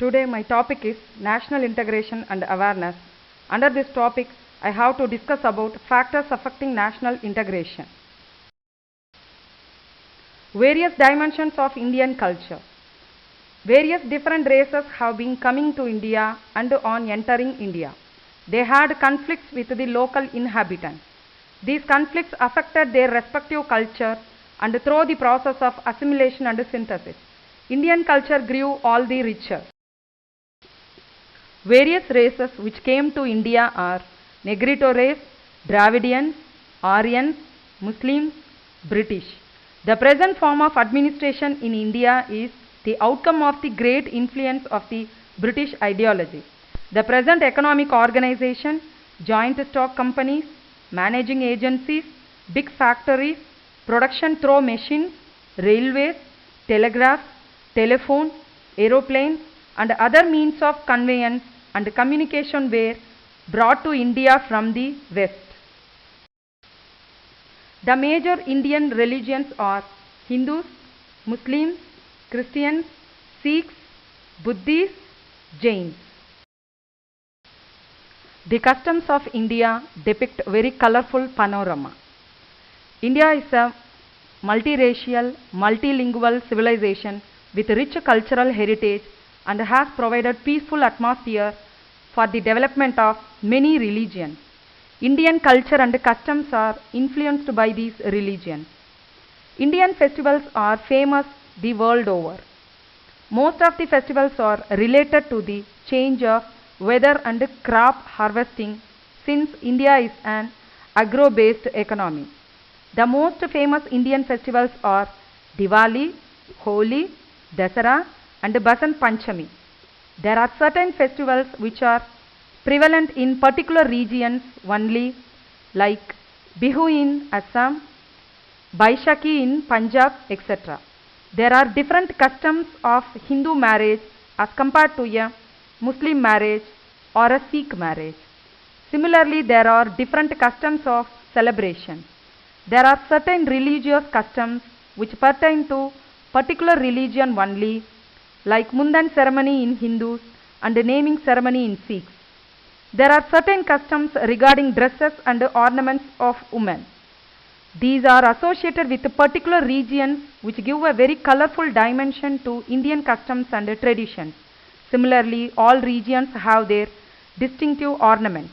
Today my topic is national integration and awareness. Under this topic, I have to discuss about factors affecting national integration. Various dimensions of Indian culture. Various different races have been coming to India and on entering India. They had conflicts with the local inhabitants. These conflicts affected their respective culture and through the process of assimilation and synthesis, Indian culture grew all the richer. Various races which came to India are Negrito race, Dravidians, Aryans, Muslims, British. The present form of administration in India is the outcome of the great influence of the British ideology. The present economic organization, joint stock companies, managing agencies, big factories, production through machines, railways, telegraphs, telephone, aeroplanes and other means of conveyance and communication were brought to India from the West. The major Indian religions are Hindus, Muslims, Christians, Sikhs, Buddhists, Jains. The customs of India depict very colorful panorama. India is a multiracial, multilingual civilization with rich cultural heritage and has provided peaceful atmosphere for the development of many religions. Indian culture and customs are influenced by these religions. Indian festivals are famous the world over. Most of the festivals are related to the change of weather and crop harvesting since India is an agro-based economy. The most famous Indian festivals are Diwali, Holi, Dasara and Basant Panchami. There are certain festivals which are prevalent in particular regions only, like Bihu in Assam, Baishakhi in Punjab, etc. There are different customs of Hindu marriage as compared to a Muslim marriage or a Sikh marriage. Similarly, there are different customs of celebration. There are certain religious customs which pertain to particular religion only, like Mundan ceremony in Hindus and naming ceremony in Sikhs. There are certain customs regarding dresses and ornaments of women. These are associated with particular regions which give a very colorful dimension to Indian customs and traditions. Similarly, all regions have their distinctive ornaments.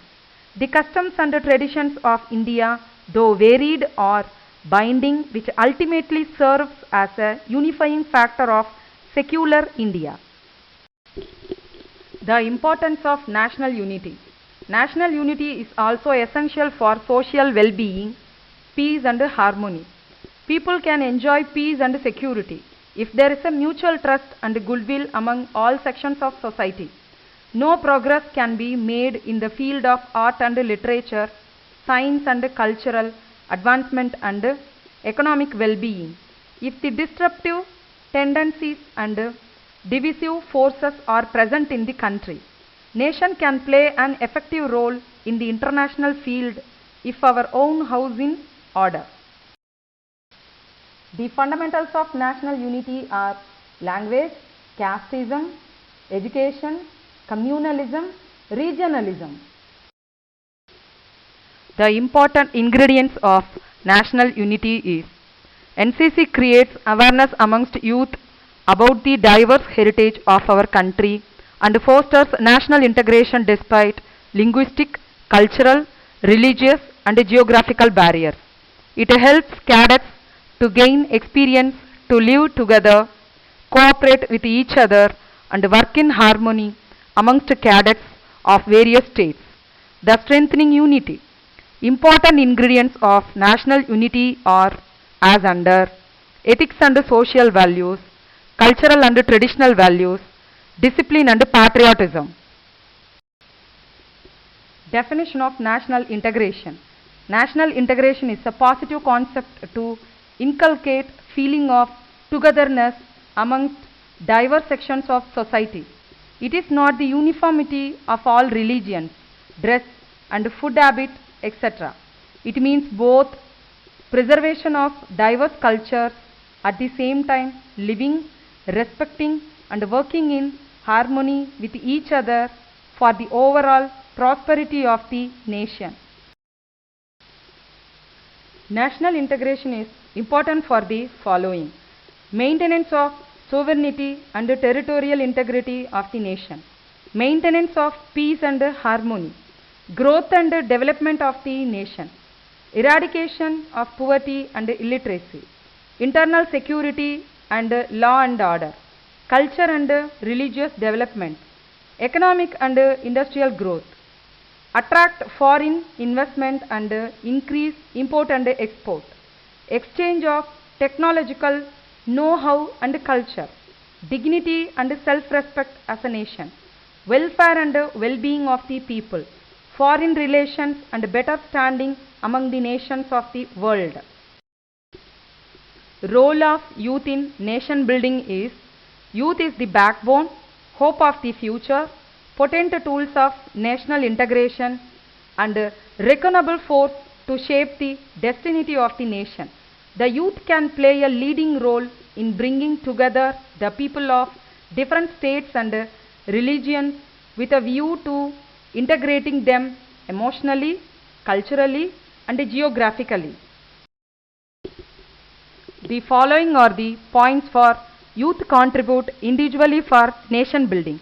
The customs and traditions of India, though varied, are binding, which ultimately serves as a unifying factor of secular India. The importance of national unity. National unity is also essential for social well-being, peace and harmony. People can enjoy peace and security if there is a mutual trust and goodwill among all sections of society. No progress can be made in the field of art and literature, science and cultural advancement and economic well-being if the disruptive tendencies and divisive forces are present in the country. Nation can play an effective role in the international field if our own house in order. The fundamentals of national unity are language, casteism, education, communalism, regionalism. The important ingredients of national unity is NCC creates awareness amongst youth about the diverse heritage of our country and fosters national integration despite linguistic, cultural, religious and geographical barriers. It helps cadets to gain experience to live together, cooperate with each other and work in harmony amongst cadets of various states. The strengthening unity. Important ingredients of national unity are as under ethics and social values, cultural and traditional values, discipline and patriotism. Definition of national integration. National integration is a positive concept to inculcate feeling of togetherness amongst diverse sections of society. It is not the uniformity of all religions, dress and food habit, etc. It means both preservation of diverse cultures at the same time living, respecting and working in harmony with each other for the overall prosperity of the nation. National integration is important for the following: maintenance of sovereignty and territorial integrity of the nation, maintenance of peace and harmony, growth and development of the nation, eradication of poverty and illiteracy, internal security and law and order, culture and religious development, economic and industrial growth, attract foreign investment and increase import and export, exchange of technological know-how and culture, dignity and self-respect as a nation, welfare and well-being of the people, foreign relations and better standing among the nations of the world. Role of youth in nation building is: youth is the backbone, hope of the future, potent tools of national integration and reckonable force to shape the destiny of the nation. The youth can play a leading role in bringing together the people of different states and religions with a view to integrating them emotionally, culturally and geographically. The following are the points for youth contribute individually for nation building.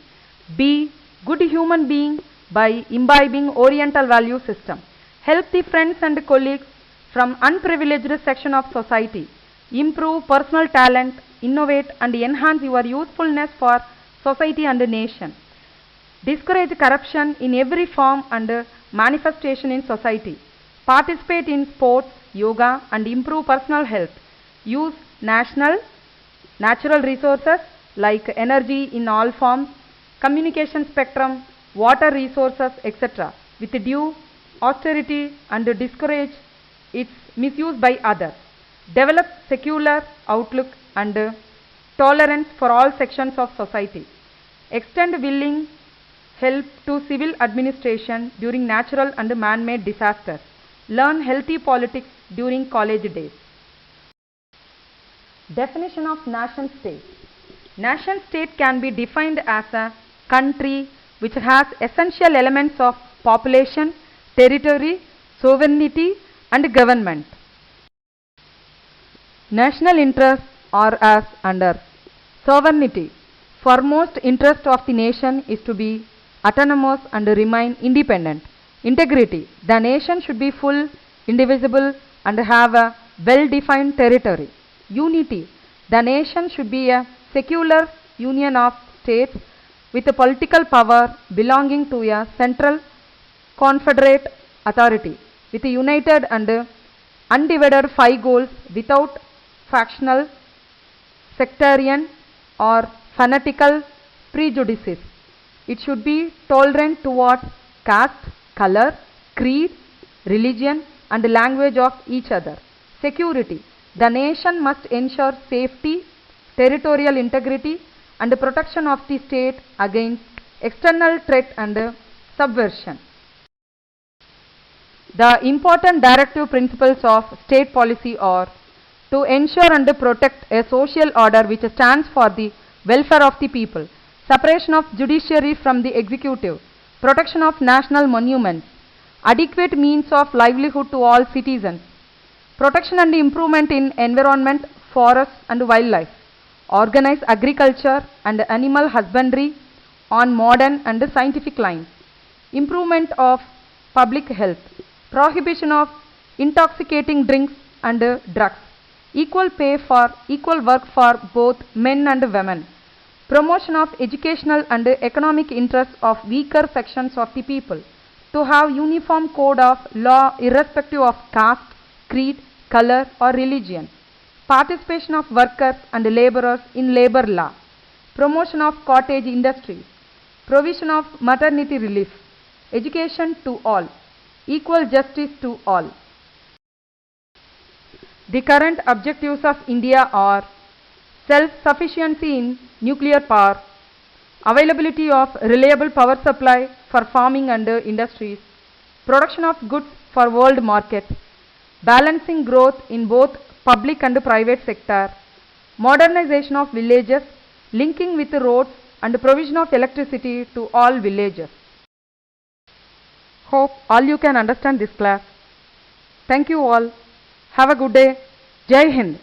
Be good human being by imbibing Oriental value system. Help the friends and colleagues from unprivileged section of society. Improve personal talent, innovate and enhance your usefulness for society and nation. Discourage corruption in every form and manifestation in society. Participate in sports, yoga and improve personal health. Use natural resources like energy in all forms, communication spectrum, water resources, etc. with due austerity and discourage its misuse by others. Develop secular outlook and tolerance for all sections of society. Extend willing help to civil administration during natural and man-made disasters. Learn healthy politics during college days. Definition of nation state. Nation state can be defined as a country which has essential elements of population, territory, sovereignty and government. National interests are as under: sovereignty. Foremost interest of the nation is to be autonomous and remain independent. Integrity. The nation should be full, indivisible and have a well-defined territory. Unity. The nation should be a secular union of states with a political power belonging to a central confederate authority with a united and undivided five goals without factional, sectarian or fanatical prejudices. It should be tolerant towards caste, color, creed, religion and language of each other. Security. The nation must ensure safety, territorial integrity and protection of the state against external threat and subversion. The important directive principles of state policy are: to ensure and protect a social order which stands for the welfare of the people, separation of judiciary from the executive, protection of national monuments, adequate means of livelihood to all citizens, protection and improvement in environment, forests and wildlife, organize agriculture and animal husbandry on modern and scientific lines, improvement of public health, prohibition of intoxicating drinks and drugs, equal pay for equal work for both men and women, promotion of educational and economic interests of weaker sections of the people, to have uniform code of law irrespective of caste, creed, color or religion, participation of workers and laborers in labor law, promotion of cottage industries, provision of maternity relief, education to all, equal justice to all. The current objectives of India are: self-sufficiency in nuclear power, availability of reliable power supply for farming and industries, production of goods for world markets, balancing growth in both public and private sector, modernization of villages, linking with roads, and provision of electricity to all villages. Hope all you can understand this class. Thank you all. Have a good day. Jai Hind.